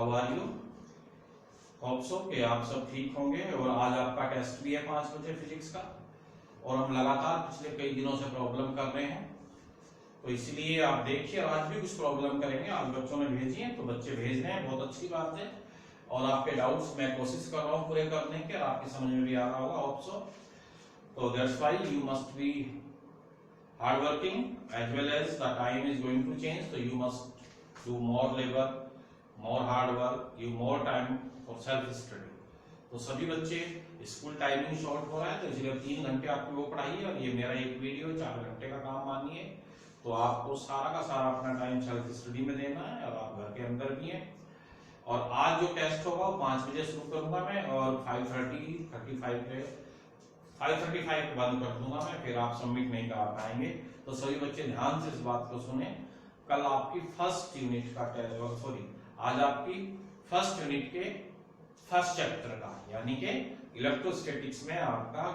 How are you? Hope so कि आप सब ठीक होंगे। और आज आपका टेस्ट भी है 5 बजे फिजिक्स का, और हम लगातार पिछले कई दिनों से प्रॉब्लम कर रहे हैं, तो इसलिए आप देखिए आज भी कुछ प्रॉब्लम करेंगे। आज बच्चों ने भेजी है तो बच्चे भेज रहे हैं, बहुत अच्छी बात है। और आपके डाउट्स मैं कोशिश कर रहा हूँ पूरे करने के, और आपकी समझ में भी आ रहा होगा होप सो। तो that's why you must be hard working as well as the time is going to change, तो you must do more labour, more hard work, you more time for self study. तो सभी बच्चे, school timing short हो रहा है तो इसलिए 3 घंटे आपको वो पढ़ाइए, और ये मेरा एक वीडियो 4 घंटे का काम मानिए। तो आपको सारा का सारा अपना टाइम सेल्फ स्टडी में देना है, और आप घर के अंदर भी हैं। और आज जो टेस्ट होगा वो 5 बजे शुरू करूंगा मैं, और 5:35 पे 5:35 पे बंद कर दूंगा मैं, फिर आप सबमिट नहीं करा पाएंगे। तो सभी बच्चे ध्यान से इस बात को सुने। कल आपकी फर्स्ट यूनिट का आज आपकी फर्स्ट यूनिट के फर्स्ट चैप्टर का, यानी कि इलेक्ट्रोस्टैटिक्स में आपका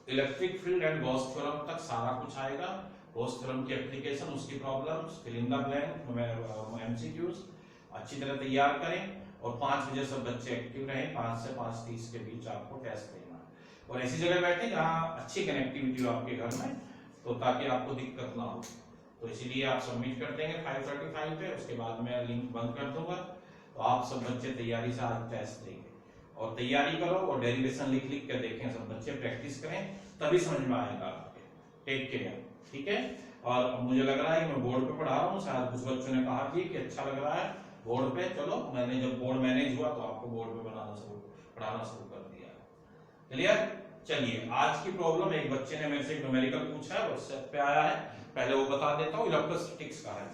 electric field and Gauss theorem तक सारा कुछ आएगा। गॉस थ्योरम की एप्लीकेशन, उसकी problems, fill in the blank, MCQs अच्छी तरह तैयार करें। और 5 बजे सब बच्चे एक्टिव रहें। 5 से 5:30 के बीच आपको टेस्ट देना है, और ऐसी जगह बैठे जहां अच्छी कनेक्टिविटी हो आपके घर में, तो ताकि आपको दिक्कत ना हो। तो इसीलिए आप सबमिट कर देंगे 5:35 पे, उसके बाद मैं लिंक बंद कर दूंगा। तो आप सब बच्चे तैयारी से आज टेस्ट देंगे, और तैयारी करो और डेरिवेशन लिख लिख के देखें, सब बच्चे प्रैक्टिस करें, तभी समझ में आएगा आपके। टेक केयर, ठीक है। और मुझे लग रहा है कि मैं बोर्ड पे पढ़ा रहा हूँ, शायद कुछ बच्चों ने कहा कि अच्छा लग रहा है बोर्ड पे। चलो, मैंने जब बोर्ड मैनेज हुआ तो आपको बोर्ड पे पढ़ाना शुरू कर दिया। क्लियर? चलिए, आज की प्रॉब्लम, एक बच्चे ने मेरे से न्यूमेरिकल पूछा है, व्हाट्सएप पे आया है, पहले वो बता देता हूँ। इलेक्ट्रोस्टैटिक्स का है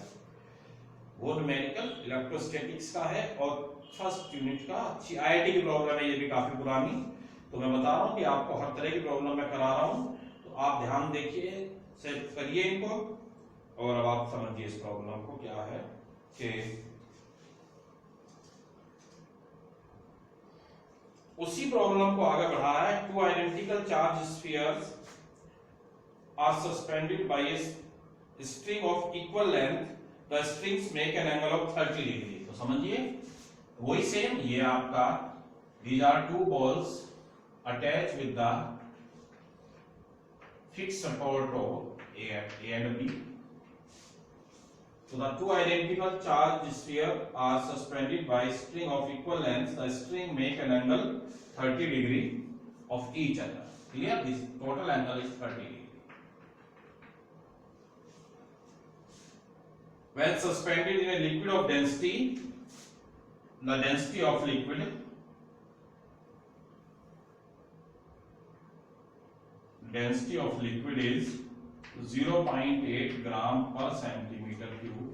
वो, न्यूमेरिकल इलेक्ट्रोस्टैटिक्स का है, और फर्स्ट यूनिट का अच्छी आईआईटी की प्रॉब्लम है, ये भी काफी पुरानी। तो मैं बता रहा हूँ कि आपको हर तरह की प्रॉब्लम मैं करा रहा हूँ, तो आप ध्यान देखिए, सेव करिए इनको, और अब आप समझिए इस प्रॉब्लम को क्या है। कि उसी प्रॉब्लम को आगे बढ़ा है। 2 identical charge spheres are suspended by a string of equal length, the strings make an angle of 30 degree. तो समझिए वही सेम, ये आपका these are 2 balls attached with the fixed support of A and B. So the 2 identical charged spheres are suspended by string of equal length. The string make an angle 30 degree of each other. Clear? This total angle is 30 degree. When suspended in a liquid of density, the density of liquid is 0.8 gram per centimeter cube.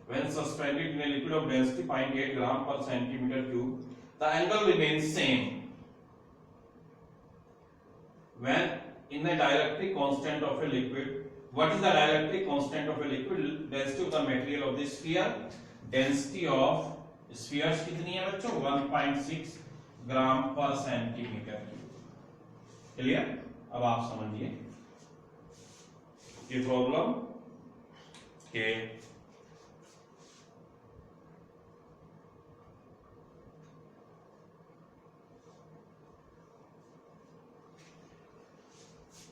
When suspended in a liquid of density 0.8 gram per centimeter cube, the angle remains same. When in a dielectric constant of a liquid, what is the dielectric constant of a liquid? Density of the material of the sphere. Density of spheres कितनी है बच्चों? 1.6 ग्राम पर centimetre cube. Clear? अब आप समझिए ये problem के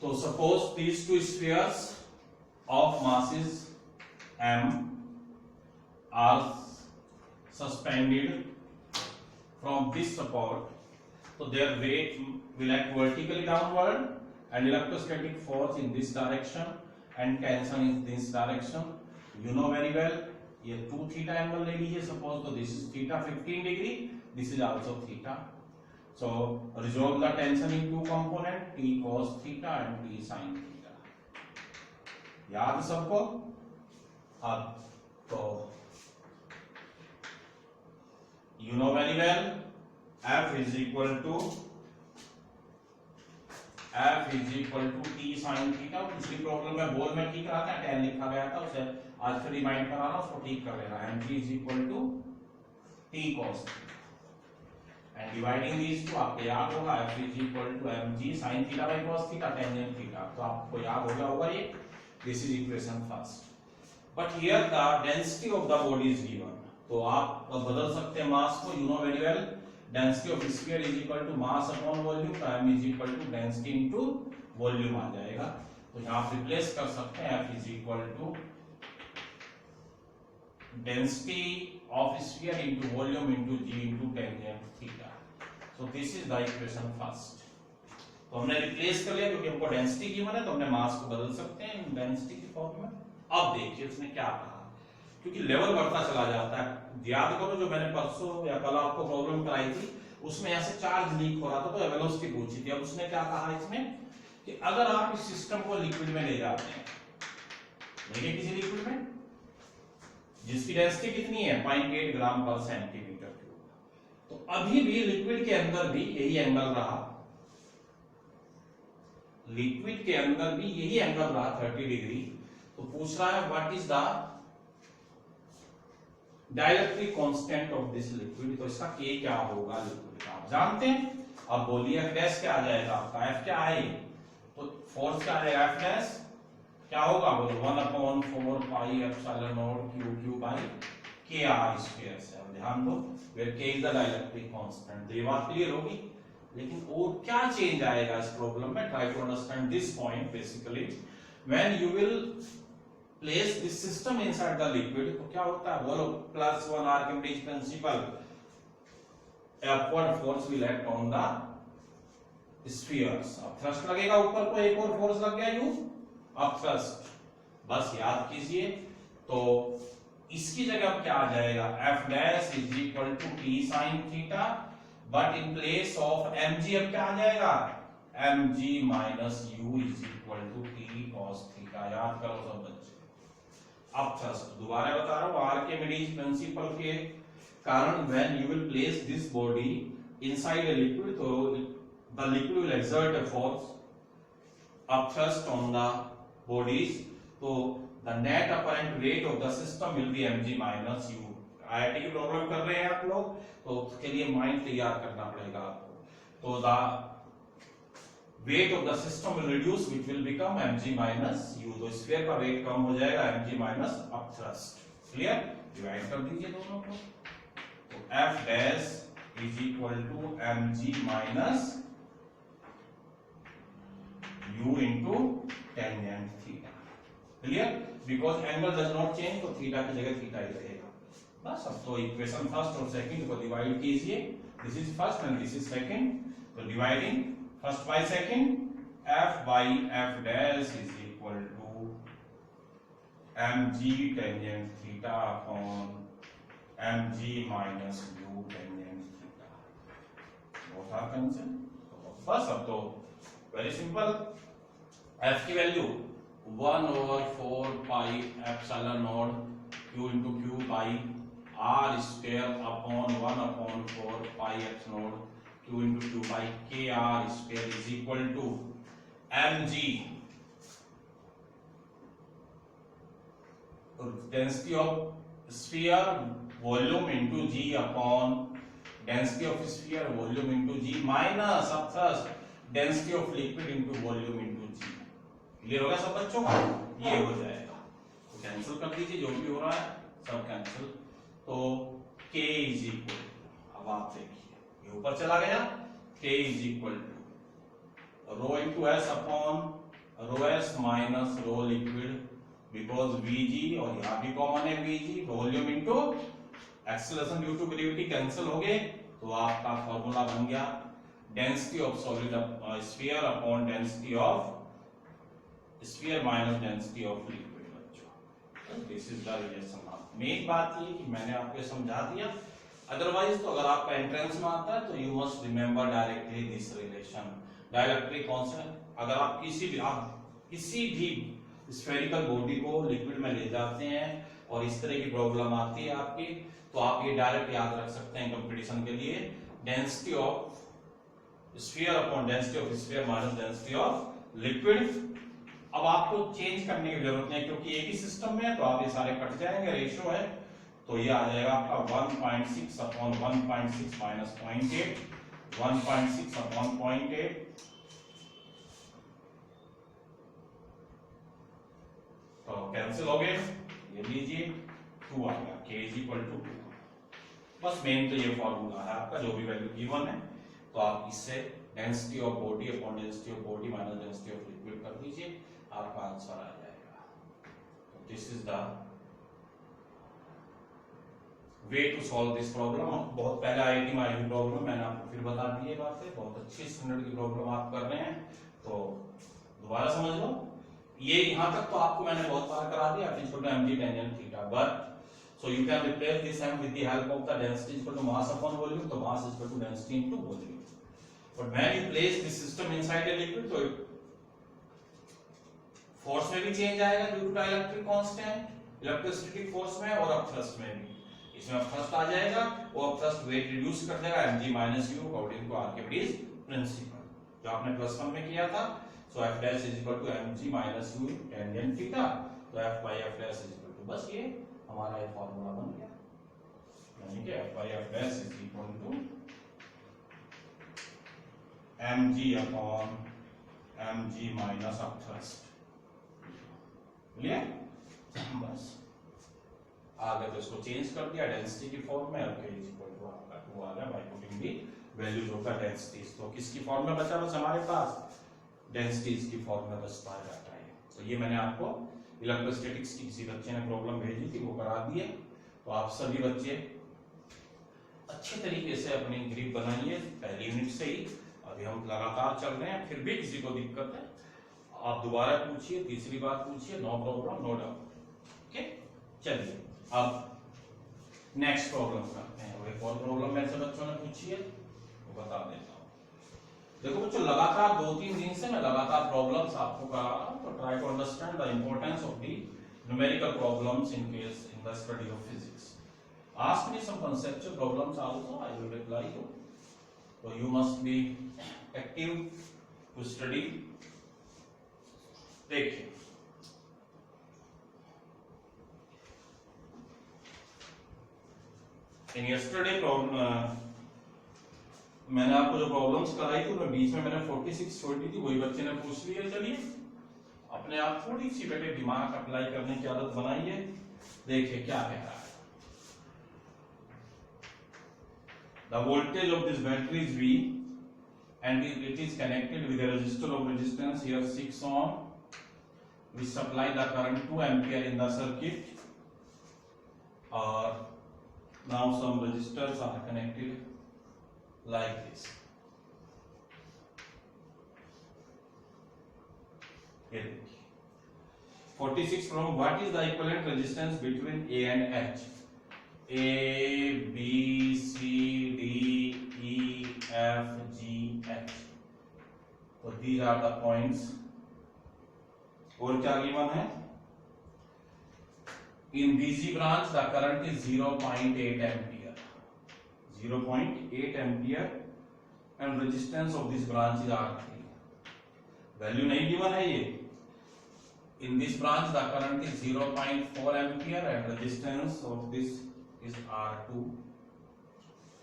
तो suppose these 2 spheres of masses m are suspended from this support, so their weight will act vertically downward, and electrostatic force in this direction and tension in this direction. You know very well, ये 2 theta angle ले लीजिए suppose, तो this is theta 15 degree, this is also theta. So resolve the tension in 2 component, t cos theta and t sin theta. याद सबको? अब तो you know very well, F is equal to t sin theta। पिछली problem में बोल में ठीक रहा था, tan लिखा गया था, उसे आज फिर रिमाइंड करा रहा हूं, उसको ठीक कर लेना। mg is equal to t cos and dividing these two, आपको याद होगा f is equal to mg sin theta by cos theta tan theta। तो आपको याद हो गया होगा ये। This is equation first. But here the density of the body is given. तो आप बदल सकते हैं मास को, you know very well, density of sphere is equal to mass upon volume, time is equal to density into volume आ जाएगा। तो यहां आप रिप्लेस कर सकते हैं F is equal to density of sphere into volume into G into tangent theta. So this is the equation first. तो हमने रिप्लेस कर लिया क्योंकि हमको डेंसिटी गिवन है, तो हमने मास को बदल सकते हैं डेंसिटी की फॉर्म में। अब देखिए उसने क्या कहा, क्योंकि लेवल बढ़ता चला जाता है। याद करो जो मैंने परसों या कल आपको प्रॉब्लम कराई थी, उसमें ऐसे चार्ज लीक हो रहा था तो वेलोसिटी पूछी थी। अब उसने क्या कहा इसमें कि अगर आप इस सिस्टम को लिक्विड में ले जाते हैं, देखिए किसी लिक्विड में जिसकी डेंसिटी कितनी है 0.8 ग्राम पर सेंटीमीटर क्यूब, तो अभी भी लिक्विड के अंदर भी यही एंगल रहा, लिक्विड के अंदर भी यही एंगल रहा 30 डिग्री। तो पूछ रहा है what is the dielectric constant of this liquid. तो इसका K क्या होगा लिक्विड का आप जानते हैं। अब बोलिए F डैश क्या आ जाएगा आपका, F क्या है, तो फोर्स क्या आएगा F डैश क्या होगा, बोलो 1/4 pi epsilon naught Q by KR square से। अब ध्यान दो where K is the dielectric constant. तो ये बात क्लियर होगी। लेकिन और क्या चेंज आएगा इस प्रॉब्लम में, try to understand this point. Basically when you will place this system inside the liquid, तो क्या होता है, बोलो +1 Archimedes principle, upward force will act on the spheres. अब थ्रस्ट लगेगा ऊपर, को एक और फोर्स लग गया यू अब थ्रस्ट, बस याद कीजिए। तो इसकी जगह क्या आ जाएगा, F dash is equal to T sin theta, but in place of mg अब क्या आ जाएगा, mg minus u is equal to T cos theta. याद करो सब बच्चे। अब थ्रस्ट दोबारा बता रहा हूं, आर्किमिडीज प्रिंसिपल के कारण when you will place this body inside a liquid, तो the liquid will exert a force of thrust on the bodies, so the net apparent weight of the system will be mg minus u। IIT की problem कर रहे हैं आप लोग, तो उसके लिए माइंड तैयार करना पड़ेगा आपको। तो the weight of the system will reduce which will become mg minus u। तो स्फीयर का वेट कम हो जाएगा mg minus up thrust. Clear, divide कर दीजिए दोनों को। तो F dash is equal to mg minus u into tangent theta. Clear, because angle does not change, तो थीटा की जगह थीटा ही रहेगा। बस अब तो इक्वेशन फर्स्ट और सेकंड को डिवाइड कीजिए, this is first and this is second. तो dividing first by second, F by F dash is equal to mg tangent theta upon mg minus u tangent theta. बहुत आसान concept. बस अब तो very simple, F की value 1/4 pi epsilon naught Q into Q by R square upon 1/4 pi eps naught Q into Q by KR square is equal to mg density of sphere volume into G upon density of sphere volume into G minus अब thrust density of liquid into volume into G। Clear होगा सब बच्चों का, ये हो जाएगा। तो cancel कर दीजिए जो भी हो रहा है सब कैंसिल। तो K इज इक्वल टू, अब आप देखिए ये ऊपर चला गया, K is equal to rho into S upon rho S minus rho liquid, because Vg और यहाँ भी कॉमन है Vg, volume into acceleration due to gravity cancel हो गए। तो आपका फॉर्मूला बन गया density of solid sphere upon density of sphere minus density of liquid. बच्चों this is the relation. Main बात ये कि मैंने आपको समझा दिया, अदरवाइज तो अगर आपका एंट्रेंस में आता है तो you must remember directly this relation dielectric constant. अगर आप किसी भी स्फेरिकल बॉडी को लिक्विड में ले जाते हैं और इस तरह की प्रॉब्लम आती है आपकी, तो आप ये डायरेक्ट याद रख सकते हैं कंपटीशन के लिए, density of sphere upon density of sphere minus density of liquid. अब आपको चेंज करने की जरूरत नहीं क्योंकि एक ही सिस्टम में है, तो आप ये सारे कट जाएंगे, रेशियो है। तो ये आ जाएगा आपका 1.6 अपॉन 1.6 माइनस 0.8, 1.6 अपॉन 0.8, तो कैंसिल हो गए, ये लीजिए 2 आ गया, k इज इक्वल टू 2। बस मेन तो ये फॉर्मूला है आपका, जो भी वैल्यू गिवन है तो आप इससे density of body upon density of body minus density of liquid कर दीजिए, आपका आंसर आ जाएगा। तो this is the way to solve this problem. बहुत पहले आईआईटी में आई प्रॉब्लम, मैंने आपको फिर बता दी ये बातें, बहुत अच्छी स्टैंडर्ड की प्रॉब्लम आप कर रहे हैं, तो दोबारा समझ लो। ये यहां तक तो आपको मैंने बहुत बार करा दिया, mg tangent theta, but so you can replace this m with the help of the density is equal to mass upon volume, so mass is equal to density into volume. But when you place this system inside a liquid, तो force में भी change आएगा due to dielectric constant, electrostatic force में और upthrust में भी। इसमें upthrust आ जाएगा, वो अपथ्रस्ट वेट रिड्यूस कर देगा mg - u according to Archimedes principle, जो आपने प्लस 1 में किया था। So f dash is equal to mg minus u tangent theta, तो f by f dash is equal to, बस ये हमारा ये फॉर्मूला बन गया, यानी कि f by f dash is equal to mg upon mg minus upthrust। Clear? बस आगे तो इसको चेंज कर दिया डेंसिटी की फॉर्म में, और k is equal to आपका 2 आ गया by putting the values of the densities. तो किसकी फॉर्म में बचा बस हमारे पास डेंसिटीज की फॉर्म में बचता जाता है। तो ये मैंने आपको इलेक्ट्रोस्टैटिक्स की किसी बच्चे ने प्रॉब्लम भेजी थी, वो करा दिए। तो आप सभी बच्चे अच्छे तरीके से अपनी ग्रिप बनाइए पहली यूनिट से ही, अभी हम लगातार चल रहे हैं, फिर भी किसी को दिक्कत है आप दोबारा पूछिए, तीसरी बार पूछिए, no problem, no doubt. Okay, चलिए अब नेक्स्ट प्रॉब्लम करते हैं। और एक और प्रॉब्लम मेरे से बच्चों ने पूछी है, वो बता देता हूँ। देखो बच्चों, लगातार 2-3 दिन से मैं लगातार प्रॉब्लम्स आपको करा रहा हूं, तो try to understand the importance of the numerical problems in case in the study of physics. Ask me some conceptual problems also, I will reply you, so you must be active to study। देखिए in yesterday problem मैंने आपको जो problems कराई थी उनमें बीच में मैंने 46 छोड़ी थी, वही बच्चे ने पूछ लिया। चलिए अपने आप थोड़ी सी बेटे दिमाग अप्लाई करने की आदत बनाइए। देखिए क्या कह रहा है, the voltage of this battery is V and it is connected with a resistor of resistance here 6 ohm which supply the current 2 ampere in the circuit, or now some resistors are connected like this। ये देखिए 46 from what is the equivalent resistance between A and H? A, B, C, D, E, F, G, H। तो these are the points। और क्या given है? In BC branch the current is 0.8 ampere, 0.8 ampere and resistance of this branch is R3। Value नहीं given है ये। In this branch the current is 0.4 ampere and resistance of this is R2।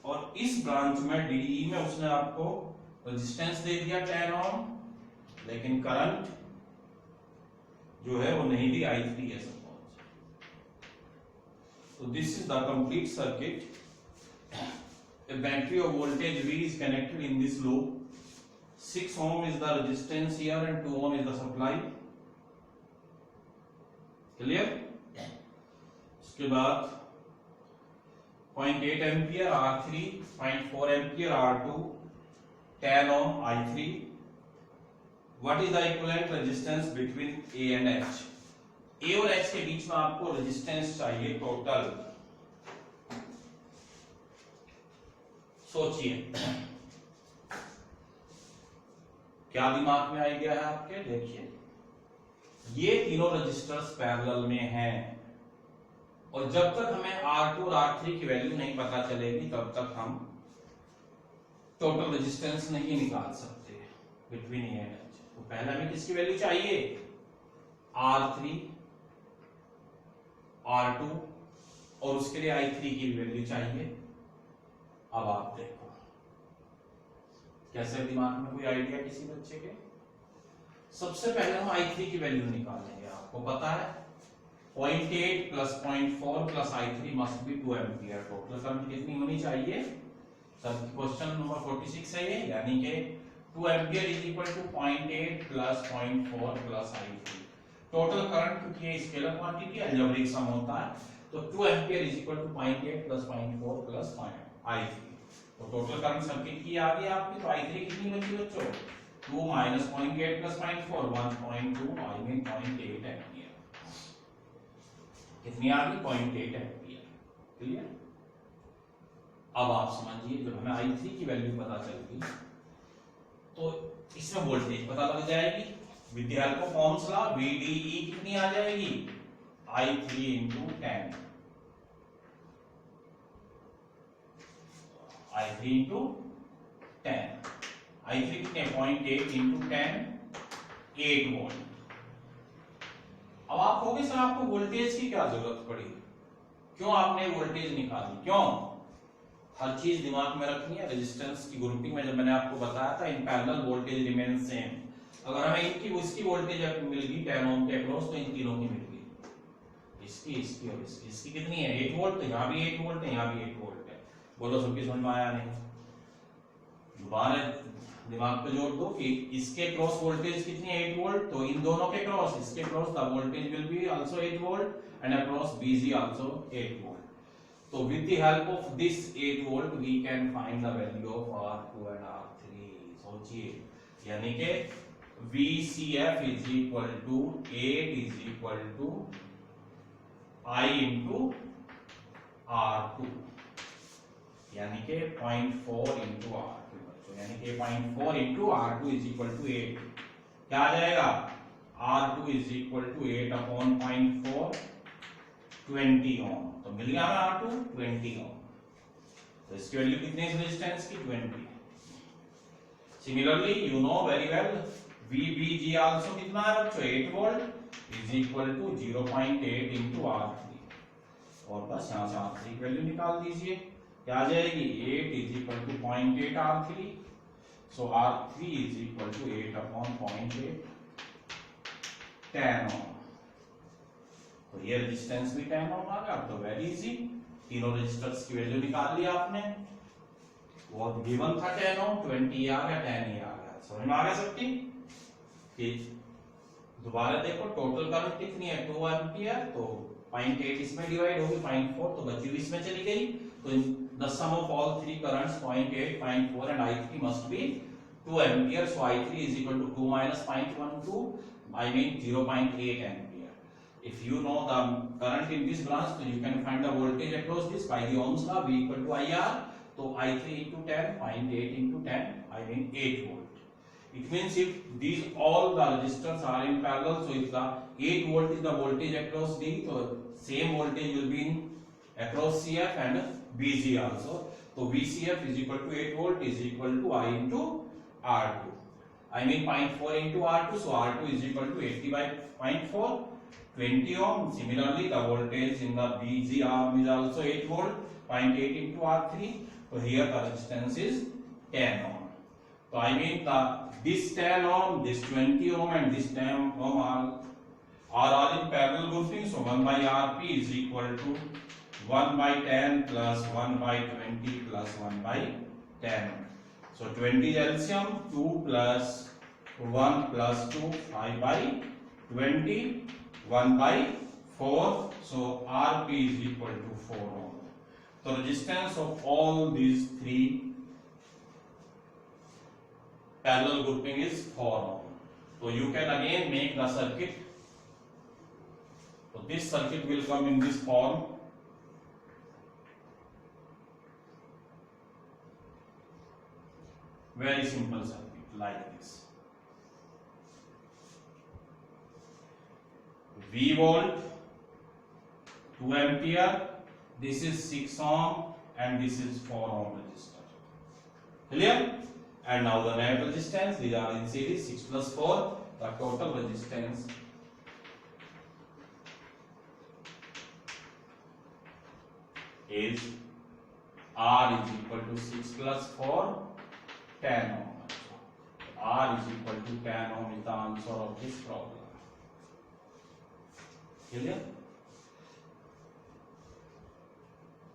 और इस branch में DE में उसने आपको resistance दे दिया 10 ओम, लेकिन करंट जो है वो नहीं दी, I3 है suppose. So this is the complete circuit। A battery of voltage V is connected in this loop। 6 ohm is the resistance here and 2 ohm is the supply। Clear? उसके बाद 0.8 ampere R3, 0.4 ampere R2, 10 ohm I3। What is the equivalent resistance between A and H? A और H के बीच में आपको resistance चाहिए total. सोचिए क्या दिमाग में आइडिया है आपके। देखिए ये तीनों रजिस्टर्स पैरेलल में हैं, और जब तक हमें R2 और R3 की वैल्यू नहीं पता चलेगी तब तक हम टोटल रेजिस्टेंस नहीं निकाल सकते बिटवीन ए एंड एच। तो पहले हमें किसकी वैल्यू चाहिए? R3, R2 और उसके लिए I3 की वैल्यू चाहिए। अब आप देखो कैसे दिमाग में कोई आइडिया किसी बच्चे के। सबसे पहले हम I3 की वैल्यू निकालेंगे। आपको पता है 0.8 plus 0.4 plus I3 must be 2 ampere. Total current कितनी होनी चाहिए सर? क्वेश्चन नंबर 46 है ये, यानी कि 2 ampere is equal to 0.8 plus 0.4 plus I3। Total current क्योंकि ये स्केलर क्वांटिटी अलजेब्रिक सम होता है, तो 2 ampere is equal to 0.8 plus 0.4 plus I3। तो टोटल करंट सर्किट की आ गई आपकी, तो I3 कितनी बची बच्चों? 2 minus 0.8 plus 0.4 1.2 I mean 0.8 ampere. कितनी आ गई? 0.8 एम्पियर। क्लियर? अब आप समझिए जब हमें I3 की वैल्यू पता चल गई तो इसमें वोल्टेज पता लग जाएगी। With the help of Ohm's law VDE कितनी आ जाएगी? I3 into 10, I3 into 10, I3 कितने? 0.8 into 10, 8 वोल्ट। अब आप कहोगे सर आपको वोल्टेज की क्या जरूरत पड़ी, क्यों आपने वोल्टेज निकाली, क्यों? हर चीज दिमाग में रखनी है। रेजिस्टेंस की ग्रुपिंग में जब मैंने आपको बताया था in parallel voltage remain same, अगर हमें इनकी उसकी वोल्टेज मिल गई 10 ओम के अक्रॉस, तो इन तीनों की मिल गई, इसकी इसकी और इसकी। इसकी कितनी है? 8 वोल्ट, तो यहाँ भी 8 वोल्ट है, यहाँ भी 8 वोल्ट है। बोलो सबकी समझ में आया नहीं? दोबारा दिमाग पे जोड़ दो कि इसके क्रॉस वोल्टेज कितनी है? 8 वोल्ट, तो इन दोनों के क्रॉस, इसके cross the voltage will be also 8 volt and across BG also 8 volt. So with the help of this 8 volt we can find the value of R2 and R3। सोचिए, यानी कि VCF is equal to 8 is equal to I into R2, यानी कि 0.4 into R2 बच्चों, यानी कि 0.4 into R2 is equal to 8। क्या आ जाएगा? R2 is equal to 8 upon 0.4, 20 ओम। तो मिल गया हमें R2 20 ओम। तो इसकी वैल्यू कितनी है रेजिस्टेंस की? 20। Similarly you know very well VBG also कितना है बच्चों? 8 volt is equal to 0.8 into R3। और बस यहां से R3 की वैल्यू निकाल दीजिए, क्या आ जाएगी? 8 is equal to 0.8 R3, so R3 is equal to 8 upon 0.8 10 ohm. तो ये रेजिस्टेंस भी 10 ओम आ गया। अब तो वेरी इजी, तीनों रेजिस्टर्स की वैल्यू निकाल ली आपने। वो गिवन था 10 ओम, 20 आ गया, 10 ही आ गया। समझ में आ गया सबकी? दोबारा देखो टोटल करंट कितनी है? 2 एम्पियर, तो 0.8 इसमें डिवाइड होगी, 0.4 तो बची हुई इसमें चली गई। तो the sum of all three currents 0.8, 0.4 and I3 must be 2 ampere. So I3 is equal to 2 minus 0.12, I mean 0.8 ampere. If you know the current in this branch, so you can find the voltage across this by the Ohm's law, V equal to IR. So I3 into 10, 0.8 into 10, I mean 8 volt. It means if these all the resistors are in parallel, so if the 8 volt is the voltage across D, so same voltage will be in across CF and BG also. So VCF is equal to 8 volt is equal to I into R2. I mean 0.4 into R2, so R2 is equal to 80 by 0.4. 20 ohm. Similarly, the voltage in the BG arm is also 8 volt, 0.8 into R3. So here the resistance is 10 ohm. So I mean this 10 ohm, this 20 ohm, and this 10 ohm are all in parallel grouping. So 1 by RP is equal to 1 by 10 plus 1 by 20 plus 1 by 10. So 20 is LCM, 2 plus 1 plus 2, 5 by 20. 1 by 4, so RP is equal to 4 ohm. The resistance of all these three parallel grouping is 4 ohm. So you can again make the circuit. So this circuit will come in this form. Very simple circuit like this. V volt, 2 ampere, this is 6 ohm and this is 4 ohm resistor. Clear? And now the net resistance, these are in series, 6 plus 4, the total resistance is R is equal to 6 plus 4, 10 ohm. R is equal to 10 ohm is the answer of this problem. Clear?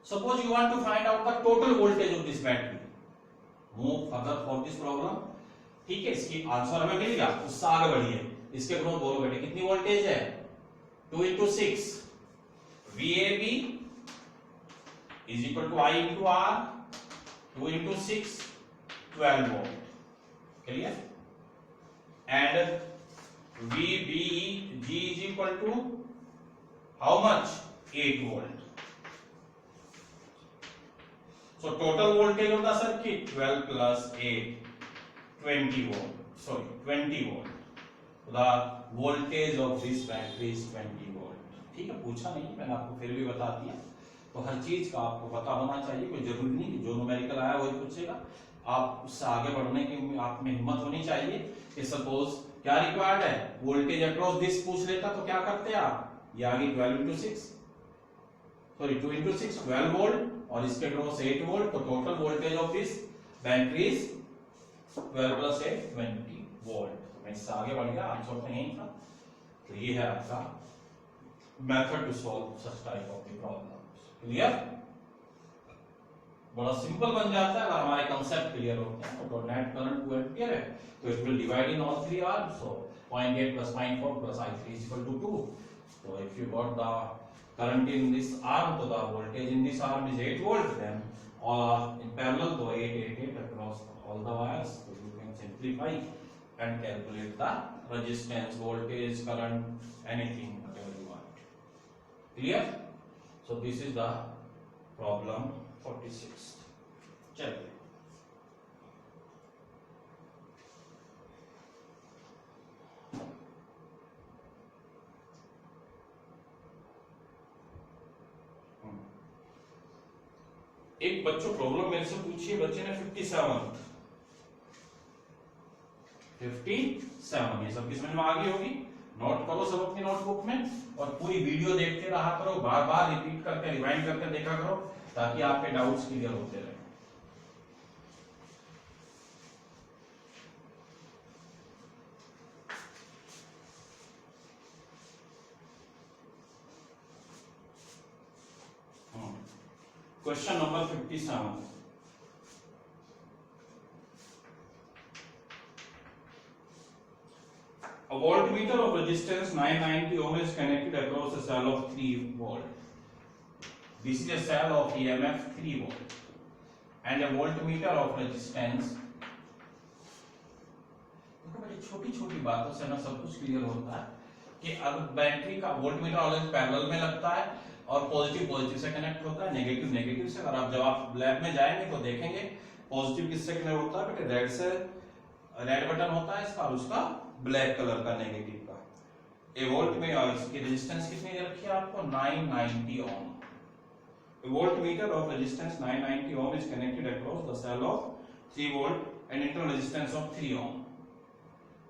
Suppose you want to find out the total voltage of this battery. Move further for this problem. ठीक है, इसकी answer हमें मिल गया, उससे आगे बढ़िए। इसके growth बोलो बेटे कितनी वोल्टेज है? 2 into 6 VAB is equal to I into R, 2 into 6 12 volt. Clear? And VBG is equal to how much? 8 volt. So total voltage of the circuit 12 plus 8 20 volt. Sorry, 20 volt. So the voltage of this battery is 20 volt. ठीक है, पूछा नहीं, मैंने आपको फिर भी बता दिया। तो हर चीज का आपको पता होना चाहिए, कोई जरूरी नहीं कि जो न्यूमेरिकल आया वही पूछेगा। आप उससे आगे बढ़ने की आप में हिम्मत होनी चाहिए कि सपोज क्या रिक्वायर्ड है, वोल्टेज अक्रॉस दिस पूछ लेता तो क्या करते आप, ये आ गई 12 into 6 सॉरी 2 into 6 12 वोल्ट और इसके अक्रॉस 8 वोल्ट। तो total voltage of this battery is 12 plus 8 20 volt. तो मैं इससे आगे बढ़ गया, आंसर तो यही था। तो ये है आपका method to solve such type of the problems. Clear? बड़ा सिंपल बन जाता है अगर हमारे कंसेप्ट क्लियर होते हैं। तो नेट करंट 2 एम्पीयर है, तो it will divide in all three arms. So 0.8 plus 0.4 plus I3 is equal to 2. So if you got the current in this arm, so the voltage in this arm is 8 volt, then in parallel to 8 across all the wires. So you can simplify and calculate the resistance, voltage, current, anything whatever you want. Clear? So this is the problem 46. चलिए एक बच्चों problem मेरे से पूछी है, बच्चे ने 57 ये सबकी समझ में आ गई होगी। नोट करो सब अपनी नोटबुक में और पूरी वीडियो देखते रहा करो, बार बार रिपीट करके रिवाइंड करके देखा करो ताकि आपके डाउट्स क्लियर होते रहे। Question number 57। A voltmeter of resistance 990 ohm is connected across a cell of 3 volt. This is a cell of EMF 3 volt and a voltmeter of resistance। देखो बड़ी छोटी-छोटी बातों से ना सब कुछ क्लियर होता है कि अब बैटरी का वोल्टमीटर ऑलवेज पैरेलल में लगता है और पॉजिटिव से कनेक्ट होता है, नेगेटिव से। अगर आप जब आप लैब में जाएंगे तो देखेंगे पॉजिटिव किससे कनेक्ट होता है बेटे, रेड से, रेड बटन होता है इसका और उसका ब्लैक कलर का नेगेटिव का। ए वोल्ट में और इसकी रेजिस्टेंस कितनी दे रखी है आपको, 990 ohm. A voltmeter of resistance 990 ohm is connected across the cell of 3 volt and internal resistance of 3 ohm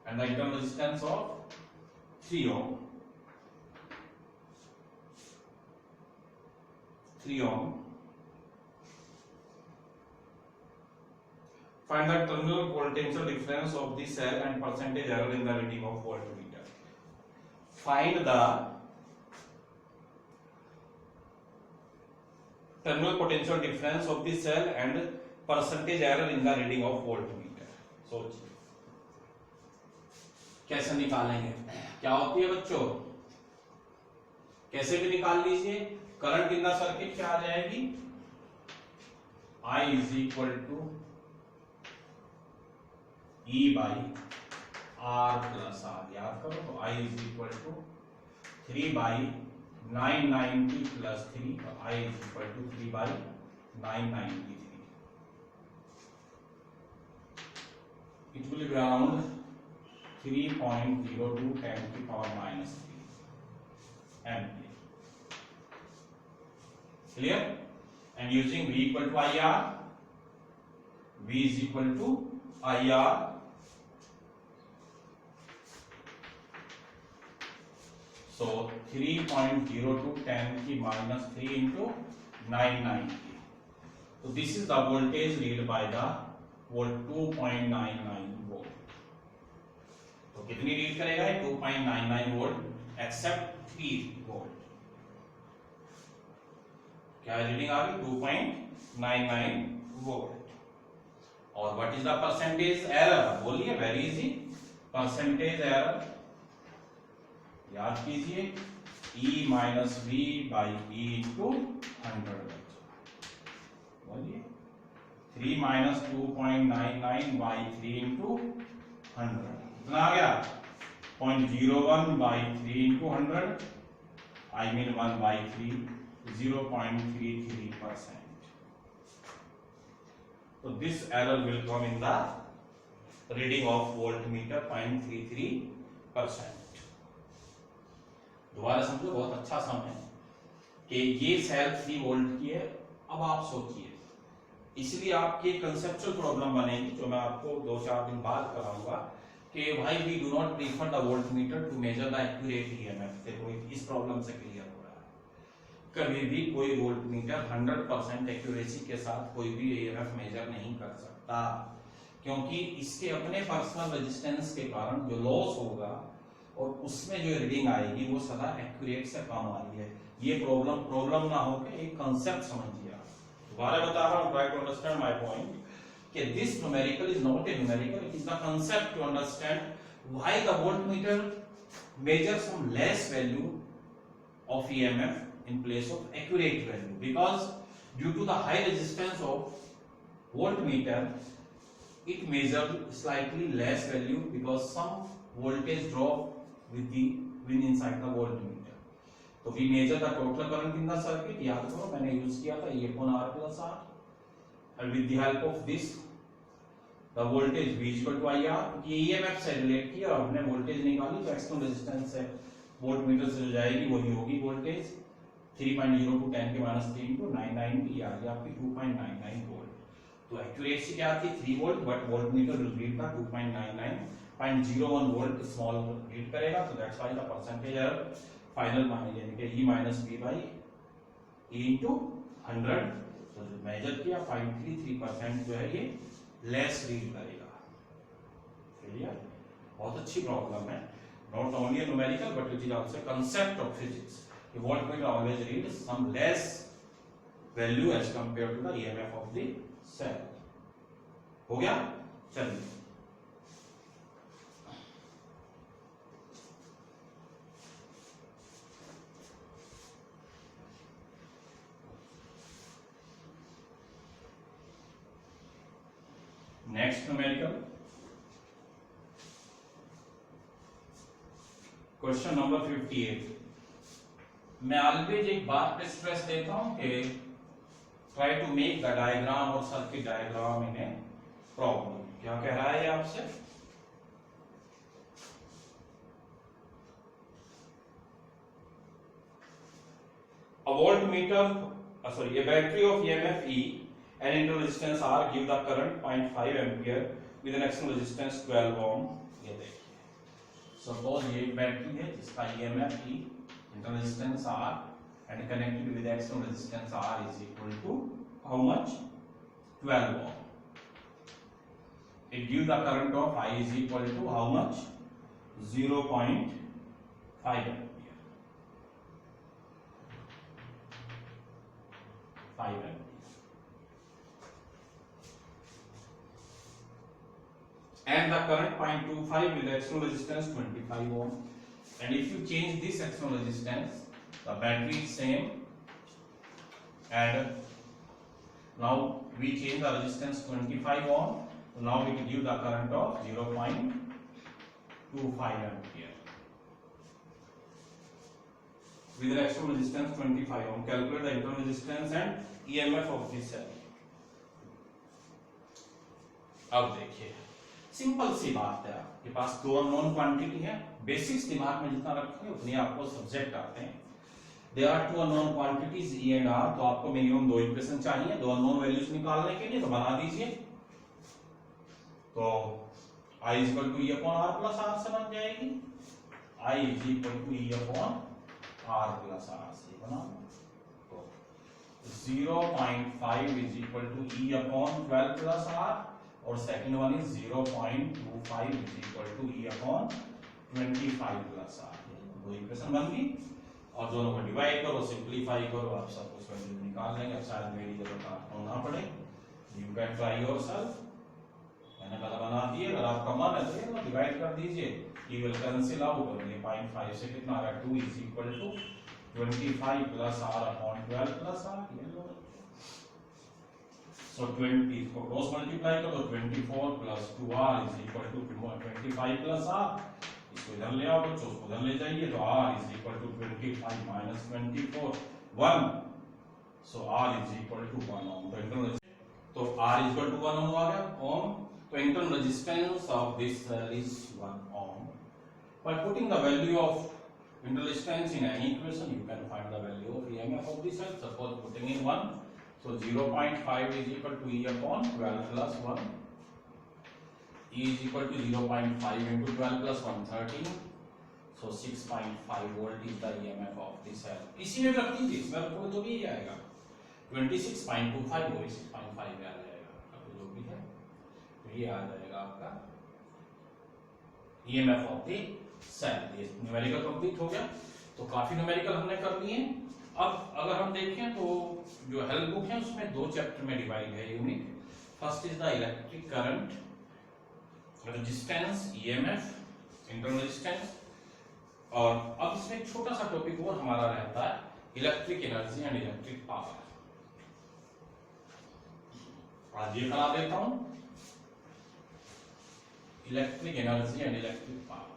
and the internal resistance of 3 ohm 3 ohm. Find the terminal potential difference of the cell and percentage error in the reading of voltmeter. Find the terminal potential difference of the cell and percentage error in the reading of voltmeter. सोचिए कैसे निकालेंगे, क्या होती है बच्चों, कैसे भी निकाल लीजिए। करंट इन द सर्किट क्या आ जाएगी, I is equal to E by R plus R। याद करो तो I is equal to 3 by 990 plus 3, तो I is equal to 3 by 993। It will be around 3.02 10 to the power minus 3 ampere। Clear? And using V equal to IR, V is equal to IR so 3.02 10 की minus 3 into 990। So this is the voltage read by the volt 2.99 volt। तो कितनी read करेगा 2.99 volt accept 3 volt. क्या reading आ गई 2.99 volt. और what is the percentage error, बोलिए, very easy, percentage error याद कीजिए E minus V by E into 100, बोलिए 3 माइनस 2.99 बाई 3 इंटू 100 कितना आ गया 0.01 by 3 into 100, I mean 1 by 3, 0.33%. So this error will come in the reading of voltmeter 0.33%. दोबारा समझो, बहुत अच्छा सम है कि ये सेल 3 वोल्ट की है। अब आप सोचिए, इसलिए आपकी कंसेप्चुअल प्रॉब्लम बनेगी जो मैं आपको 2-4 दिन बाद कराऊंगा कि भाई we do not prefer the voltmeter to measure the accurate EMF. देखो इस प्रॉब्लम से क्लियर हो रहा है, कभी भी कोई वोल्टमीटर 100% एक्यूरेसी के साथ कोई भी ईएमएफ मेजर नहीं कर सकता, क्योंकि इसके अपने पर्सनल रेजिस्टेंस के कारण जो लॉस होगा और उसमें जो रीडिंग आएगी वो सदा एक्यूरेट से कम आ रही है। ये प्रॉब्लम ना हो के एक कांसेप्ट समझिए। दोबारा बता रहा हूं, try to understand my point कि this numerical is not a numerical, it is the concept to understand why the voltmeter measures some less value of EMF in place of accurate value, because due to the high resistance of voltmeter it measures slightly less value because some voltage drop with inside the voltmeter. तो we measure the total current in the circuit, याद करो मैंने use किया था E upon R plus R, and with the help of this the voltage V equal to IR, क्योंकि EMF से relate किया और हमने वोल्टेज निकाली तो एक्सटर्नल रेजिस्टेंस से वोल्टमीटर से जो जाएगी वही होगी वोल्टेज 3.0 to 10 के -3 into 990 आ गया आपकी 2.99 वोल्ट। तो एक्यूरेसी क्या थी 3 volt, but voltmeter will read the 2.99.01 volt small read करेगा, तो that's why the percentage error final मान यानी कि E minus V by E into 100, तो जो मेजर किया 0.33% जो है ये लेस रीड करेगा। क्लियर, बहुत अच्छी प्रॉब्लम है, not only numerical but it is also concept of physics कि voltmeter always read some less value as compare to the EMF of the cell. हो गया, चलिए नेक्स्ट न्यूमेरिकल क्वेश्चन नंबर 58। मैं always एक बात पे स्ट्रेस देता हूं कि try to make the diagram और circuit diagram in a problem. क्या कह रहा है आपसे, a voltmeter a battery of EMF E and internal resistance R give the current 0.5 ampere with an external resistance 12 ohm। ये देखिए, सपोज ये एक बैटरी है जिसका EMF E, internal resistance R and connected with external resistance R is equal to how much 12 ohm। It gives the current of I is equal to how much 0.5 ampere, 5 ampere। And the current 0.25 with the external resistance 25 ohm, and if you change this external resistance the battery is same, and now we change the resistance 25 ohm, so now it gives the current of 0.25 ampere with the external resistance 25 ohm। Calculate the internal resistance and EMF of this cell। अब देखिए, simple सी बात है, आपके पास दो unknown quantity है, basics दिमाग में जितना रखेंगे उतनी आपको सब्जेक्ट आते हैं। There are two unknown quantities E and R, तो आपको मिनिमम 2 इक्वेशन चाहिए दो अननोन वैल्यूज निकालने के लिए, तो बना दीजिए। तो I is equal to E upon R plus R से बन जाएगी, I is equal to E upon R plus R से बना, तो 0.5 is equal to E upon 12 plus R, और second one is 0.25 is equal to E upon 25 plus R। दो equation बन गई। और दोनों को डिवाइड करो, सिंप्लीफाई करो, आप सब कुछ वैल्यू निकाल लेंगे। शायद मेरी जरूरत आपको ना पड़े, यू कैन ट्राई योरसेल्फ। मैंने कहा बना दिए, अगर आपका मन है तो डिवाइड कर दीजिए, यू विल कैंसिल आउट। और ये 0.5 से कितना आ रहा है, 2 is equal to 25 plus r upon 12 plus r। ये लो, सो 20 को क्रॉस मल्टीप्लाई करो, 24 plus 2r is equal to 25 plus r। इसको इधर ले आओ बच्चों, उसको उधर ले जाइए, तो r is equal to 25 minus 24 1, so r is equal to 1 ohm. तो r is equal to 1 ohm आ गया, ओम। तो internal resistance of this cell is 1 ohm. By putting the value of internal resistance in any equation, you can find the value of EMF of the cell. Suppose putting in 1, so 0.5 is equal to E upon 12 plus 1. E is equal to 0.5 into 12 plus 1, 13. So 6.5 volt is the EMF of the cell. इसी में रख दीजिए, इसमें रखोगे तो भी आएगा 26.25 वो 6.5 आ जाएगा, जो भी है ये आ जाएगा आपका EMF ऑफ द सेल। ये न्यूमेरिकल कंप्लीट हो गया। तो काफी न्यूमेरिकल हमने कर लिए। अब अगर हम देखें तो जो हेल्प बुक है उसमें 2 चैप्टर में डिवाइड है unit. First is the electric current, resistance, EMF, internal resistance. और अब इसमें एक छोटा सा टॉपिक और हमारा रहता है, electric energy and electric power. आज ये करा देता हूं, electric energy and electric power.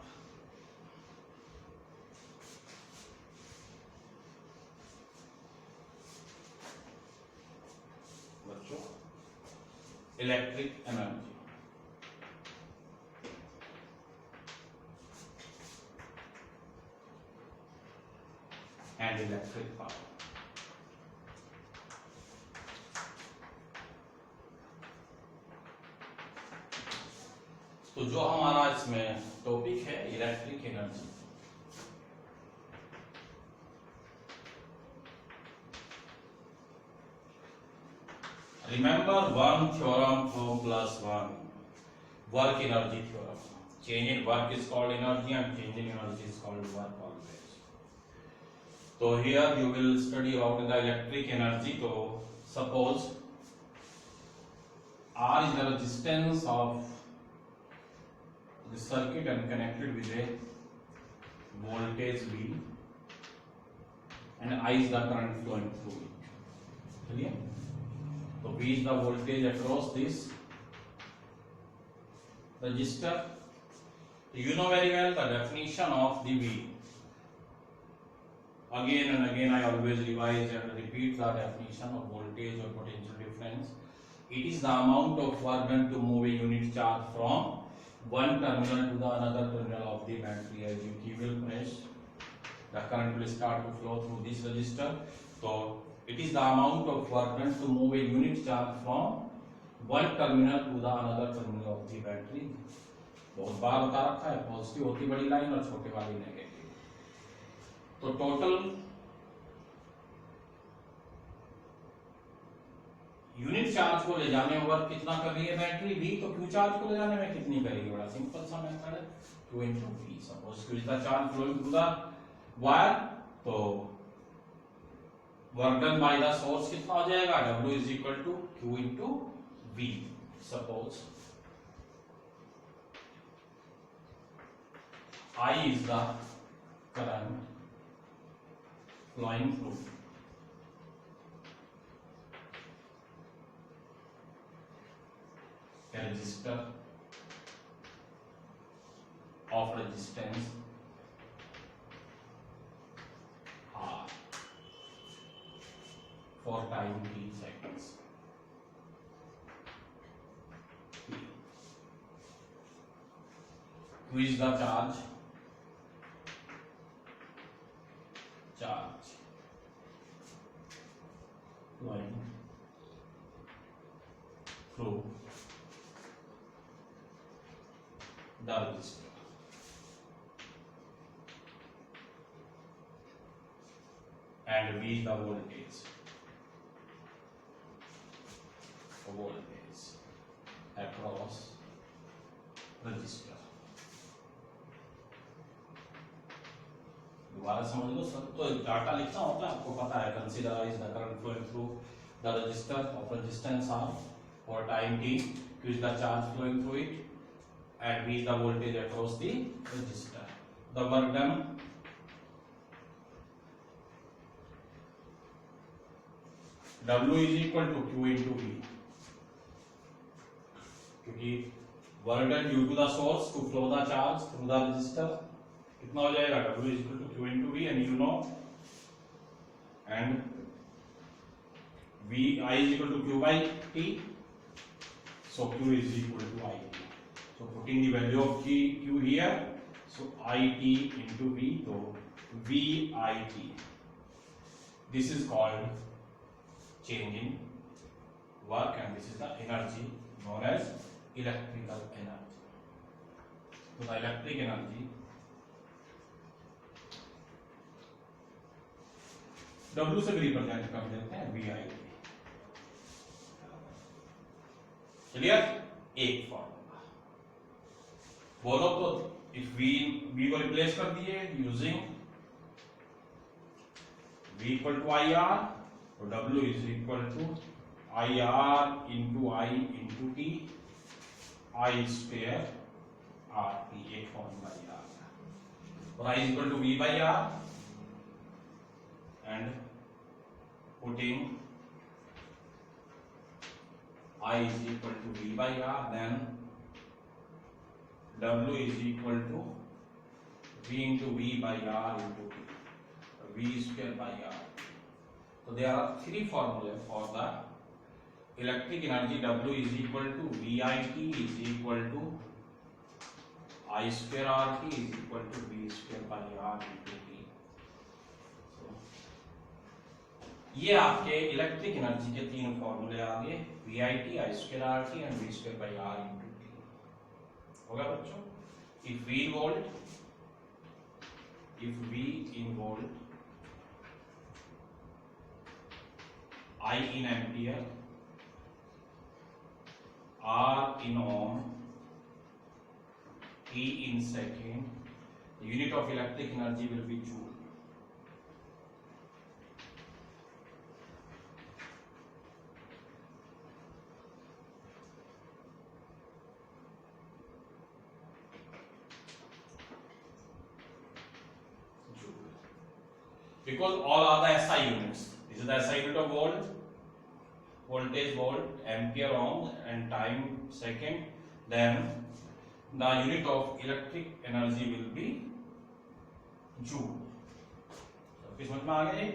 बच्चों, electric energy and electric power. तो जो हमारा इसमें टॉपिक है electric energy, remember one theorem from +1, work energy theorem. Change in work is called energy and change in energy is called work always. तो here you will study about the electric energy. तो suppose R is the resistance of the circuit and connected with a voltage V, and I is the current flowing through it. Clear? So V is the voltage across this resistor. You know very well the definition of the V. Again and again I always revise and repeat the definition of voltage or potential difference. It is the amount of work done to move a unit charge from one terminal to the another terminal of the battery. As you keep will press, the current will start to flow through this resistor. So it is the amount of work done to move a unit charge from one terminal to the another terminal of the battery. बहुत बार बता रखा है, positive होती बड़ी line और छोटे वाली negative. तो टोटल यूनिट चार्ज को ले जाने में वर्क कितना कर रही है बैटरी भी, तो क्यू चार्ज को ले जाने में कितनी करेगी? बड़ा सिंपल सा मेथड है, 2 into V। Suppose Q is the charge flowing through the wire, तो work done by the source कितना हो जाएगा? W is equal to Q into V। Suppose I is the current flowing through a resistor of resistance R for time t seconds. Q is the charge flowing through the resistor, and V is the voltage across resistor. दोबारा समझ लो सब। तो data लिखना होता है, आपको पता है, consider is the current flowing through the resistor of resistance R for time t, q is the charge flowing through it, and v is the voltage across the resistor. The work done, W is equal to Q into V, क्योंकि work done due to the source to flow the charge through the resistor कितना हो जाएगा, W is equal to Q into V, and you know, and V I is equal to Q by T, so Q is equal to I T. So putting the value of Q here, so I T into V, so V I T. This is called change in work, and this is the energy known as electrical energy. So the electric energy W से भी represent कर देते हैं VI. Clear? एक formula बोलो तो, if V को replace कर दिए using V equal to IR, तो W is equal to IR into I into T, I square RT, एक फॉर्मूला याद, और I is equal to V by R, and putting I is equal to V by R, then W is equal to V into V by R into T, V square by R. So there are three formulas for the electric energy. W is equal to VIT is equal to I square RT is equal to V square by R into T. ये आपके electric energy के तीन फॉर्मूले आ गए, VIT, I square RT and V square by R into T. होगा बच्चों? If V in volt, I in ampere, R in ohm, T in second, the unit of electric energy will be joule. Because all are the SI units. This is the SI unit of volt, voltage volt, ampere ohm, and time second. Then the unit of electric energy will be joule. तो समझ में आ गया?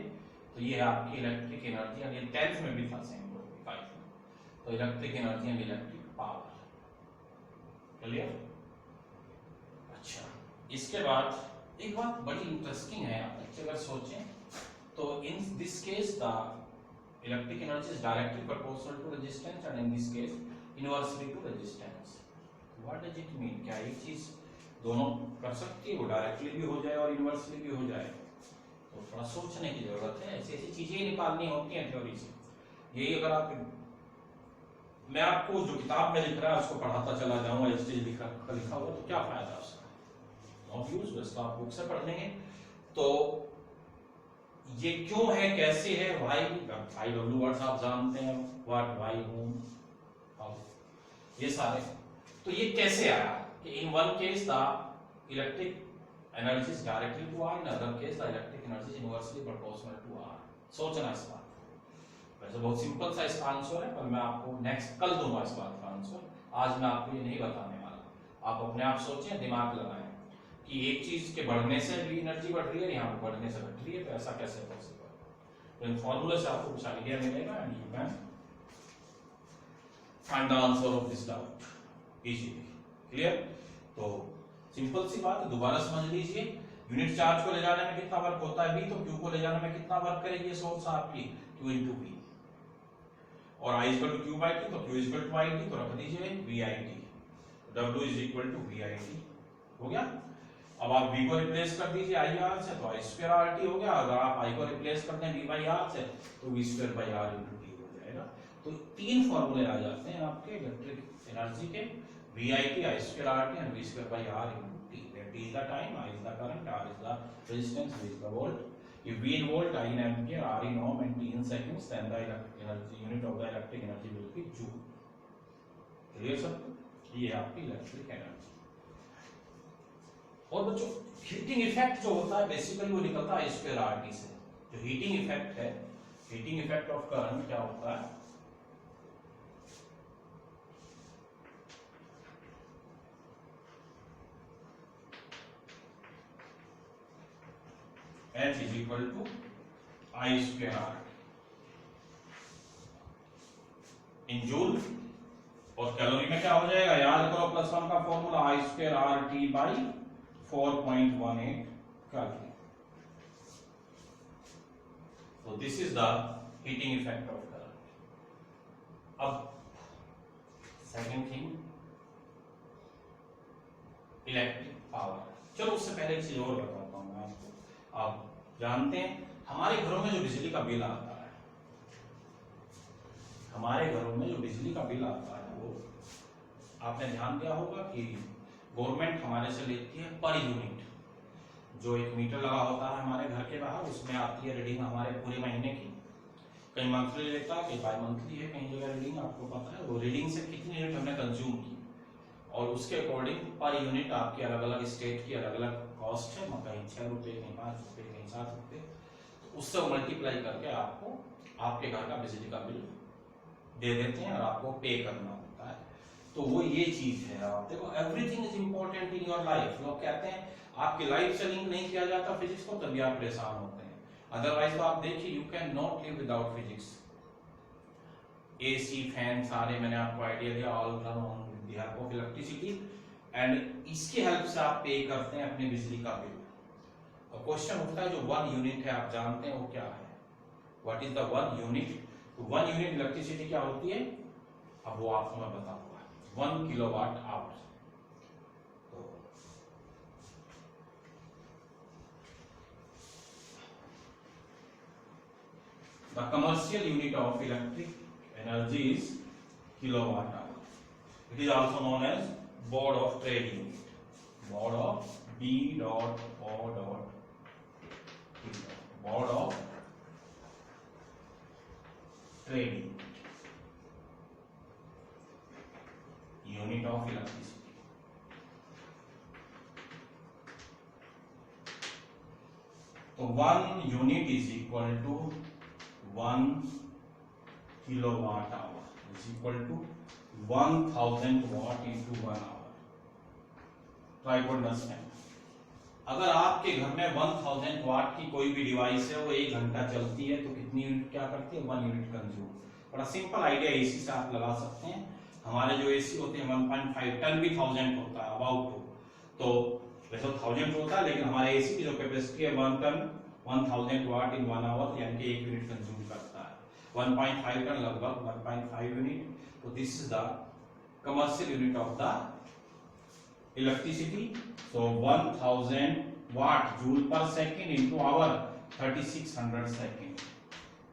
तो ये है आपकी electric energy, और ये 10th में भी था सेम, 5 में. तो electric energy and electric power. Clear? अच्छा, इसके बाद एक बात बड़ी इंटरेस्टिंग है, आप अगर सोचें तो in this case the electric energy is directly proportional to resistance, and in this case inversely to resistance. What does it mean? क्या एक चीज दोनों कर सकती है, वो डायरेक्टली भी हो जाए और इनवर्सली भी हो जाए? तो थोड़ा सोचने की जरूरत है, ऐसी ऐसी चीजें निकालनी होती हैं थ्योरी से. यही अगर आप, मैं आपको जो किताब में लिख रहा है उसको पढ़ाता चला जाऊंगा, इस चीज लिखा हुआ, तो क्या फायदा उसका? Not use. बस आप बुक से पढ़ लेंगे. तो ये क्यों है, कैसे है, वाई, आई डब्ल्यू वर्ड्स आप जानते हैं, व्हाट, वाई, होम, हाउ, ये सारे. तो ये कैसे आया कि in one case the electric energy is directly to R, in other case the electric energy is inversely proportional to R. सोचना इस बात. वैसे बहुत सिंपल सा इसका आंसर है, पर मैं आपको नेक्स्ट कल दूंगा इस बात का आंसर. आज मैं आपको ये नहीं बताने वाला. आप अपने आप सोचें, दिमाग लगाएं कि एक चीज के बढ़ने से भी एनर्जी बढ़ रही है, यहाँ पे बढ़ने से घट रही है, तो ऐसा कैसे पॉसिबल? तो इन फॉर्मूले से आपको कुछ आइडिया मिलेगा, and you can find the answer of this doubt easily. Clear? तो सिंपल सी बात है, दोबारा समझ लीजिए. यूनिट चार्ज को ले जाने में कितना वर्क होता है V, तो Q को ले जाने में कितना वर्क करेगी ये सोर्स आपकी, Q into V, और I equal to Q by T, तो Q equal to I T, तो रख दीजिए VIT. W is equal to VIT. हो गया? अब आप V को रिप्लेस कर दीजिए IR से, तो I स्क्वायर RT हो गया. अगर आप I को रिप्लेस करते हैं V by R से, तो V square by R into T हो जाएगा. तो तीन फॉर्मूले आ जाते हैं आपके इलेक्ट्रिक एनर्जी के, VIT, I square RT and V square by R into T. That T is the time, I is the current, R is the resistance, V is the volt. If V in volt, I in ampere, R in ohm and T in seconds, then the energy unit of the electric energy will be joule. Clear सब? ये है आपकी electric energy. और बच्चों heating effect जो होता है basically वो निकलता है स्क्वायर आर टी से। जो हीटिंग इफेक्ट है, हीटिंग इफेक्ट ऑफ करंट क्या होता है? H is equal to I square R in joule. और कैलोरी में क्या हो जाएगा? याद करो प्लस वन का formula I square RT by 4.18 calorie. So this is the heating effect of current. अब सेकेंड थिंग इलेक्ट्रिक पावर। चलो उससे पहले एक चीज और बताता हूं मैं आपको। आप जानते हैं हमारे घरों में जो बिजली का बिल आता है, हमारे घरों में जो बिजली का बिल आता है वो आपने ध्यान दिया होगा कि गवर्नमेंट हमारे से लेती है पर यूनिट। जो एक मीटर लगा होता है हमारे घर के बाहर, उसमें आती है रीडिंग हमारे पूरे महीने की। कहीं मंथली लेता है, कहीं बाय मंथली है, कहीं जगह रीडिंग आपको पता है वो रीडिंग से कितनी यूनिट हमने कंज्यूम की और उसके अकॉर्डिंग पर यूनिट आपकी अलग अलग स्टेट की अलग अलग कॉस्ट है। कहीं 6 रुपए, कहीं 5 रुपए, कहीं 7 रुपए। तो उससे मल्टीप्लाई करके आपको आपके घर का बिजली का बिल दे देते हैं और आपको पे करना होता है। तो वो ये चीज है। आप देखो everything is important in your life. लोग कहते हैं आपकी लाइफ से लिंक नहीं किया जाता फिजिक्स को, तभी आप परेशान होते हैं। अदरवाइज तो आप देखिए you can not live without physics. AC, fan सारे मैंने आपको आइडिया दिया, all run on with the help of electricity and इसकी हेल्प से आप पे करते हैं अपने बिजली का बिल। तो क्वेश्चन उठता है जो 1 यूनिट है आप जानते हैं वो क्या है? What is the 1 unit? 1 unit electricity क्या होती है? अब वो आपको मैं बताऊंगा। 1 kilowatt hour. The commercial unit of electric energy is kilowatt hour. It is also known as board of trade unit. Board of B dot O dot board of trade unit of electricity. So 1 unit is equal to 1 kilowatt hour is equal to 1000 watt into 1 hour. Try to understand. अगर आपके घर में 1000 वाट की कोई भी device है वो 1 घंटा चलती है तो कितनी यूनिट क्या करती है? 1 यूनिट कंज्यूम। बड़ा सिंपल आइडिया एसी से आप लगा सकते हैं। हमारे जो एसी होते हैं 1.5 टन भी 1000 होता है अबाउट। तो वैसे 1000 होता है लेकिन हमारे एसी की जो कैपेसिटी है 1 टन 1000 वाट इन 1 आवर यानी कि 1 यूनिट कंज्यूम करता है। 1.5 टन लगभग 1.5 यूनिट। तो this is the commercial unit of the electricity. So 1000 watt joule per second into hour 3600 second.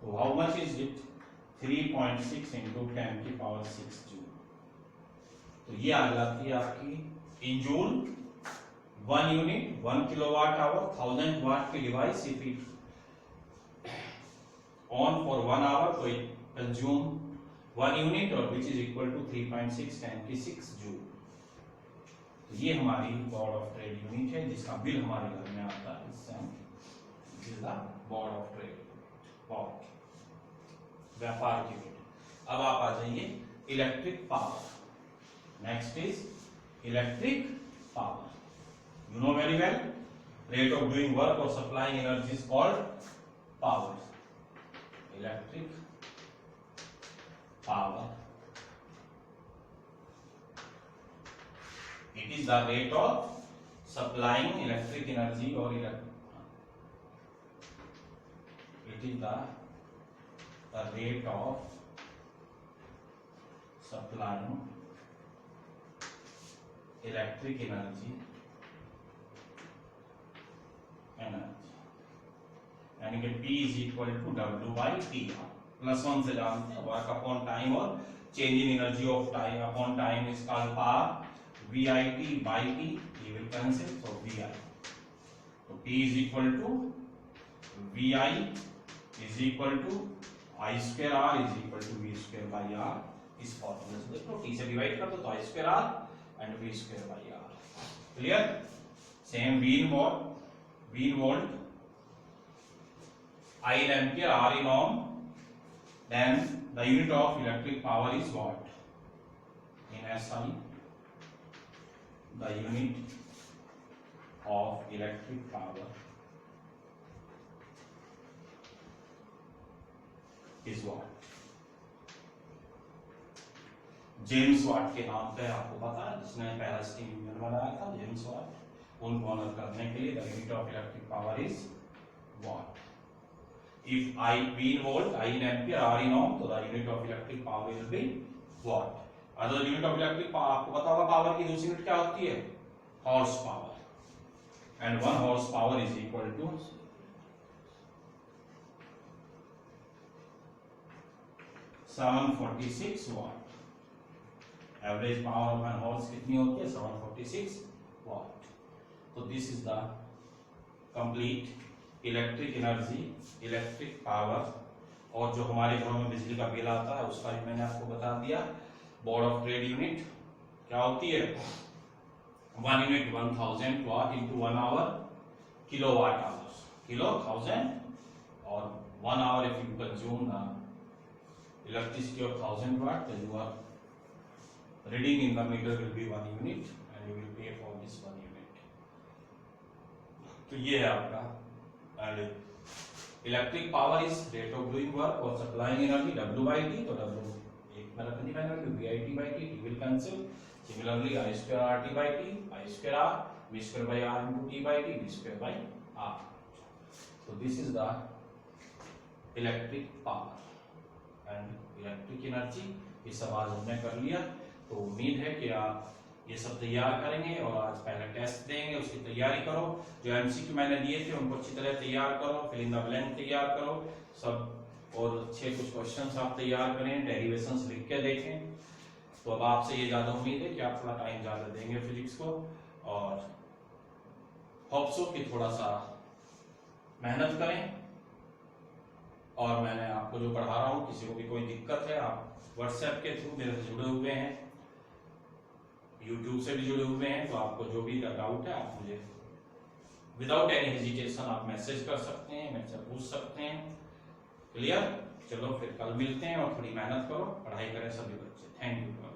So how much is it? 3.6 into 10 की power 6 joule. तो ये आ जाती है आपकी in joule 1 unit 1 kilowatt hour 1000 watt की device if it on for 1 hour तो it consume 1 unit और which is equal to 3.6 10 की 6 joule. ये हमारी बोर्ड ऑफ ट्रेड यूनिट है जिसका बिल हमारे घर में आता है। इससे हम बोर्ड ऑफ ट्रेड व्यापार की यूनिट। अब आप आ जाइए electric power. Next is electric power. You know very well rate of doing work और supplying energy is called power. Electric power it is the rate of supplying electric energy or it is the rate of supplying electric energy यानी कि P is equal to W by T। Plus 1 से जानते हैं work upon time और change in energy of time upon time is called power. VIT by T, T will cancel, so VI. So T is equal to VI is equal to I square R is equal to V square by R. इस फॉर्मूले से देखो, T से divide कर दो तो I square R and V square by R. Clear? Same V in volt, I in ampere, R in ohm, then the unit of electric power is watt. In SI, the unit of electric power is watt. James Watt के नाम पे आपको पता है, जिसने पहला steam engine बनाया था, जेम्स वाट, उनको ऑनर करने के लिए the unit of electric power is what. If I V in volt, I in ampere, R in ohm, तो the unit of electric power will be watt. अगर unit of electric power आपको पता होगा, power की दूसरी unit क्या होती है? Horse power. And 1 horse power is equal to 746 watt. Average power of an horse कितनी होती है? 746 वाट. तो this is the complete electric energy, electric power. और जो हमारे घरों में बिजली का बिल आता है उसका भी मैंने आपको बता दिया. बोर्ड ऑफ ट्रेड यूनिट क्या होती है? 1 unit 1000 watt into 1 hour kilowatt hours. Kilo 1000 और 1 hour if you consume the electricity of 1000 watt, then you are reading in the meter will be 1 unit and you will pay for this 1 unit. तो ये है आपका. and electric power is rate of doing work or supplying energy, W by T. तो W एक में रखनी है value, VIT by T, T will cancel. Similarly I square RT by T, I square R, V square by R into T by T, V square by R. So this is the electric power and electric energy. ये सब आज हमने कर लिया. तो उम्मीद है कि आप ये सब तैयार करेंगे और आज पहले टेस्ट देंगे, उसकी तैयारी करो. जो एमसीक्यू मैंने दिए थे उनको अच्छी तरह तैयार करो, फिल इन द ब्लैंक तैयार करो सब, और अच्छे कुछ क्वेश्चंस आप तैयार करें, डेरिवेशंस लिख के देखें. तो अब आपसे ये ज्यादा उम्मीद है कि आप थोड़ा टाइम ज्यादा देंगे फिजिक्स को, और होप सो कि थोड़ा सा मेहनत करें. और मैंने आपको जो पढ़ा रहा हूँ, किसी को भी कोई दिक्कत है, आप व्हाट्सएप के थ्रू मेरे से जुड़े हुए हैं, यूट्यूब से भी जुड़े हुए हैं, तो आपको जो भी डाउट है आप मुझे विदाउट एनी हेजिटेशन आप मैसेज कर सकते हैं, मेरे से पूछ सकते हैं. क्लियर? चलो फिर कल मिलते हैं और थोड़ी मेहनत करो, पढ़ाई करें सभी बच्चे. Thank you.